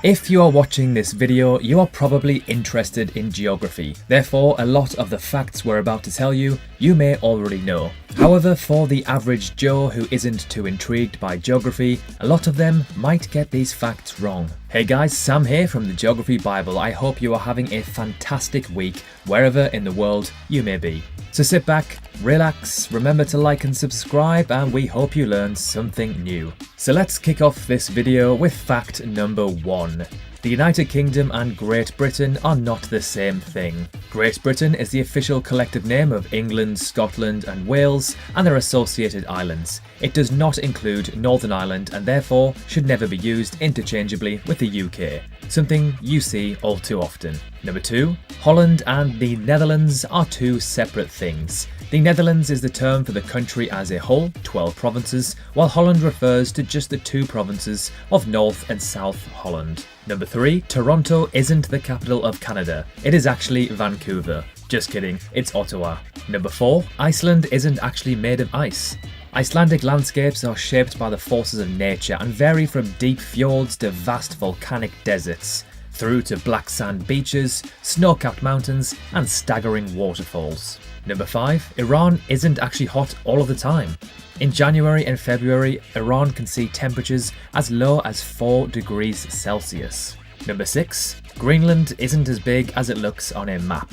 If you are watching this video, you are probably interested in geography. Therefore, a lot of the facts we're about to tell you, you may already know. However, for the average Joe who isn't too intrigued by geography, a lot of them might get these facts wrong. Hey guys, Sam here from the Geography Bible. I hope you are having a fantastic week wherever in the world you may be. So sit back, relax, remember to like and subscribe, and we hope you learned something new. So let's kick off this video with fact number 1. The United Kingdom and Great Britain are not the same thing. Great Britain is the official collective name of England, Scotland and Wales and their associated islands. It does not include Northern Ireland and therefore should never be used interchangeably with the UK, something you see all too often. Number 2. Holland and the Netherlands are two separate things. The Netherlands is the term for the country as a whole, 12 provinces, while Holland refers to just the two provinces of North and South Holland. Number 3. Toronto isn't the capital of Canada. It is actually Vancouver. Just kidding, it's Ottawa. Number 4. Iceland isn't actually made of ice. Icelandic landscapes are shaped by the forces of nature and vary from deep fjords to vast volcanic deserts, through to black sand beaches, snow-capped mountains and staggering waterfalls. Number 5. Iran isn't actually hot all of the time. In January and February, Iran can see temperatures as low as 4 degrees Celsius. Number 6. Greenland isn't as big as it looks on a map.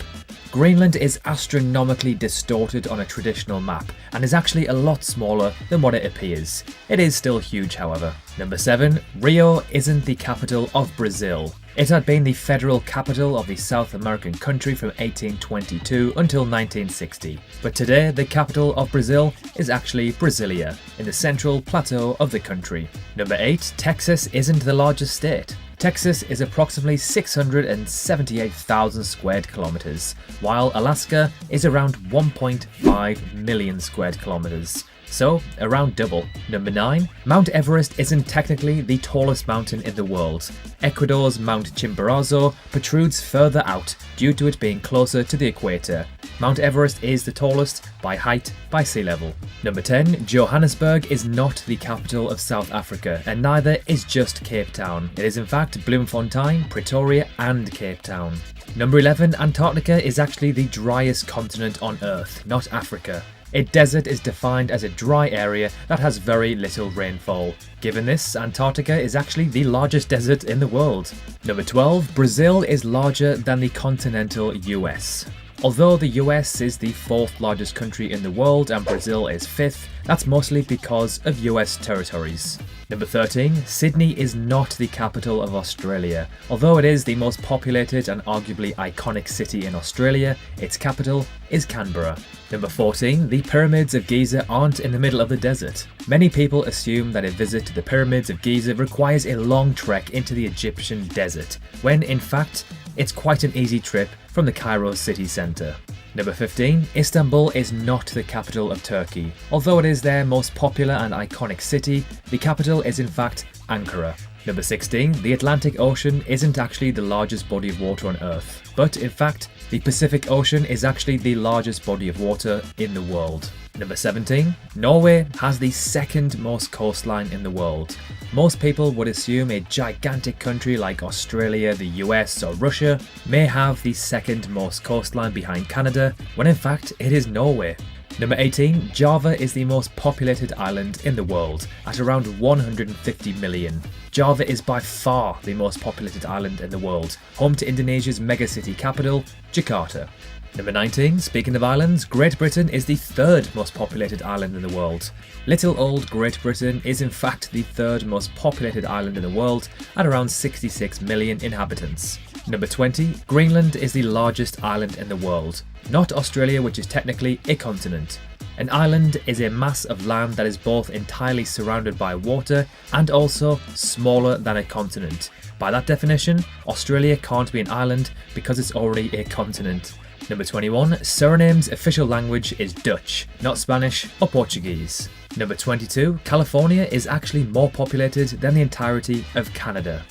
Greenland is astronomically distorted on a traditional map and is actually a lot smaller than what it appears. It is still huge, however. Number 7. Rio isn't the capital of Brazil. It had been the federal capital of the South American country from 1822 until 1960. But today, the capital of Brazil is actually Brasilia, in the central plateau of the country. Number 8. Texas isn't the largest state. Texas is approximately 678,000 squared kilometers, while Alaska is around 1.5 million squared kilometers. So, around double. Number 9. Mount Everest isn't technically the tallest mountain in the world. Ecuador's Mount Chimborazo protrudes further out due to it being closer to the equator. Mount Everest is the tallest by height by sea level. Number 10. Johannesburg is not the capital of South Africa, and neither is just Cape Town. It is in fact Bloemfontein, Pretoria and Cape Town. Number 11. Antarctica is actually the driest continent on Earth, not Africa. A desert is defined as a dry area that has very little rainfall. Given this, Antarctica is actually the largest desert in the world. Number 12. Brazil is larger than the continental US. Although the US is the 4th largest country in the world and Brazil is 5th, that's mostly because of US territories. Number 13. Sydney is not the capital of Australia. Although it is the most populated and arguably iconic city in Australia, its capital is Canberra. Number 14. The Pyramids of Giza aren't in the middle of the desert. Many people assume that a visit to the Pyramids of Giza requires a long trek into the Egyptian desert, when in fact, it's quite an easy trip from the Cairo city centre. Number 15. Istanbul is not the capital of Turkey. Although it is their most popular and iconic city, the capital is in fact Ankara. Number 16. The Atlantic Ocean isn't actually the largest body of water on Earth, but in fact, the Pacific Ocean is actually the largest body of water in the world. Number 17. Norway has the 2nd most coastline in the world. Most people would assume a gigantic country like Australia, the US or Russia may have the 2nd most coastline behind Canada, when in fact it is Norway. Number 18. Java is the most populated island in the world, at around 150 million. Java is by far the most populated island in the world, home to Indonesia's megacity capital, Jakarta. Number 19. Speaking of islands, Great Britain is the 3rd most populated island in the world. Little old Great Britain is in fact the 3rd most populated island in the world at around 66 million inhabitants. Number 20. Greenland is the largest island in the world, not Australia, which is technically a continent. An island is a mass of land that is both entirely surrounded by water and also smaller than a continent. By that definition, Australia can't be an island because it's already a continent. Number 21. Suriname's official language is Dutch, not Spanish or Portuguese. Number 22. California is actually more populated than the entirety of Canada.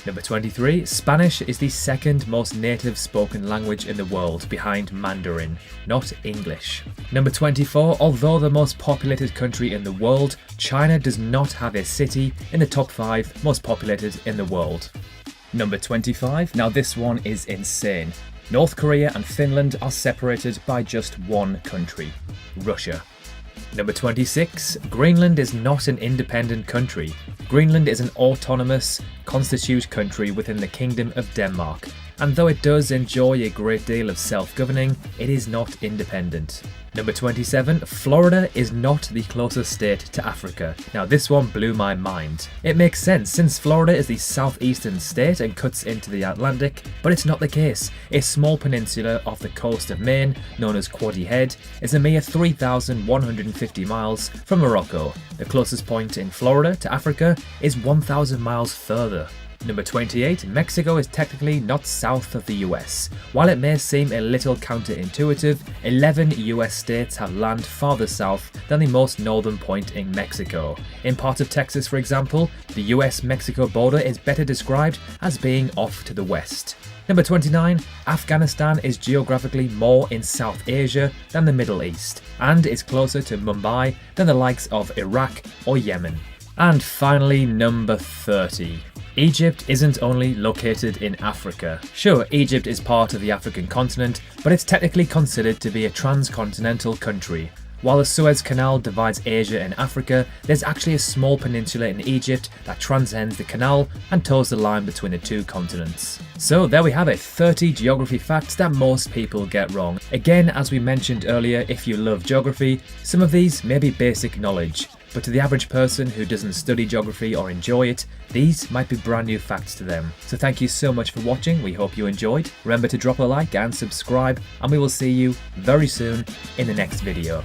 Number 23. Spanish is the 2nd most native spoken language in the world, behind Mandarin, not English. Number 24. Although the most populated country in the world, China does not have a city in the top 5 most populated in the world. Number 25. Now this one is insane. North Korea and Finland are separated by just one country, Russia. Number 26. Greenland is not an independent country. Greenland is an autonomous, constituted country within the Kingdom of Denmark, and though it does enjoy a great deal of self-governing, it is not independent. Number 27. Florida is not the closest state to Africa. Now this one blew my mind. It makes sense since Florida is the southeastern state and cuts into the Atlantic, but it's not the case. A small peninsula off the coast of Maine, known as Quoddy Head, is a mere 3,150 miles from Morocco. The closest point in Florida to Africa is 1,000 miles further. Number 28. Mexico is technically not south of the US. While it may seem a little counterintuitive, 11 US states have land farther south than the most northern point in Mexico. In part of Texas, for example, the US-Mexico border is better described as being off to the west. Number 29. Afghanistan is geographically more in South Asia than the Middle East, and is closer to Mumbai than the likes of Iraq or Yemen. And finally, number 30. Egypt isn't only located in Africa. Sure, Egypt is part of the African continent, but it's technically considered to be a transcontinental country. While the Suez Canal divides Asia and Africa, there's actually a small peninsula in Egypt that transcends the canal and toes the line between the two continents. So there we have it, 30 geography facts that most people get wrong. Again, as we mentioned earlier, if you love geography, some of these may be basic knowledge. But to the average person who doesn't study geography or enjoy it, these might be brand new facts to them. So thank you so much for watching, we hope you enjoyed. Remember to drop a like and subscribe, and we will see you very soon in the next video.